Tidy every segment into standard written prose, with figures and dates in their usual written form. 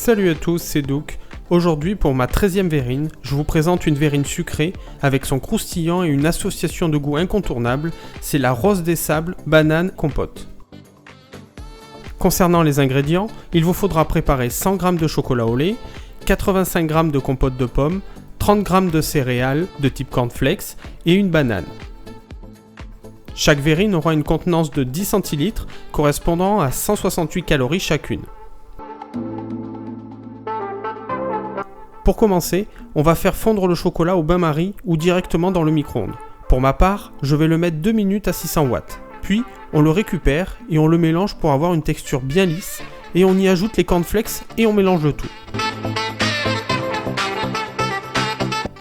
Salut à tous, c'est Douk. Aujourd'hui, pour ma 13e verrine, je vous présente une verrine sucrée avec son croustillant et une association de goût incontournable, c'est la Rose des Sables Banane Compote. Concernant les ingrédients, il vous faudra préparer 100 g de chocolat au lait, 85 g de compote de pommes, 30 g de céréales de type cornflakes et une banane. Chaque verrine aura une contenance de 10 centilitres correspondant à 168 calories chacune. Pour commencer, on va faire fondre le chocolat au bain-marie ou directement dans le micro-ondes. Pour ma part, je vais le mettre 2 minutes à 600 watts. Puis, on le récupère et on le mélange pour avoir une texture bien lisse et on y ajoute les cornflakes et on mélange le tout.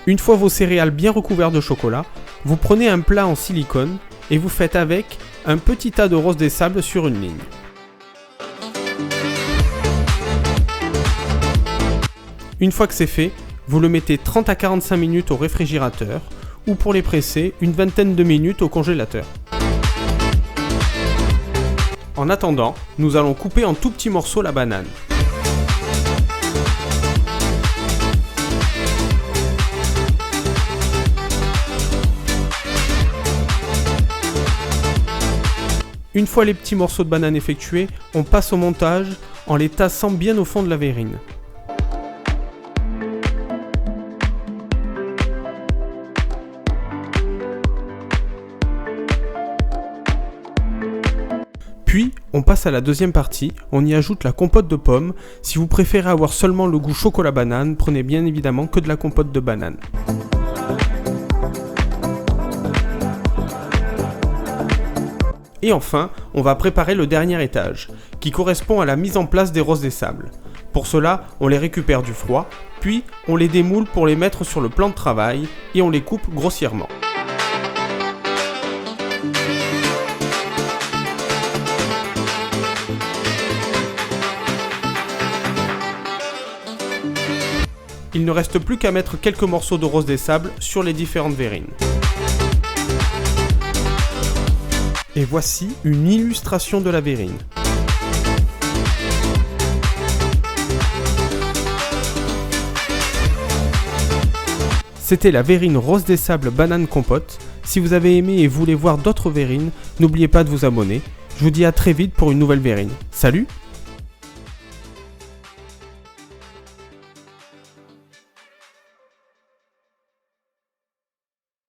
Une fois vos céréales bien recouvertes de chocolat, vous prenez un plat en silicone et vous faites avec un petit tas de rose des sables sur une ligne. Une fois que c'est fait, vous le mettez 30 à 45 minutes au réfrigérateur ou pour les presser, une vingtaine de minutes au congélateur. En attendant, nous allons couper en tout petits morceaux la banane. Une fois les petits morceaux de banane effectués, on passe au montage en les tassant bien au fond de la verrine. Puis, on passe à la deuxième partie, on y ajoute la compote de pommes. Si vous préférez avoir seulement le goût chocolat-banane, prenez bien évidemment que de la compote de banane. Et enfin, on va préparer le dernier étage, qui correspond à la mise en place des roses des sables. Pour cela, on les récupère du froid, puis on les démoule pour les mettre sur le plan de travail et on les coupe grossièrement. Il ne reste plus qu'à mettre quelques morceaux de rose des sables sur les différentes verrines. Et voici une illustration de la verrine. C'était la verrine Rose des Sables Banane Compote. Si vous avez aimé et voulez voir d'autres verrines, n'oubliez pas de vous abonner. Je vous dis à très vite pour une nouvelle verrine. Salut!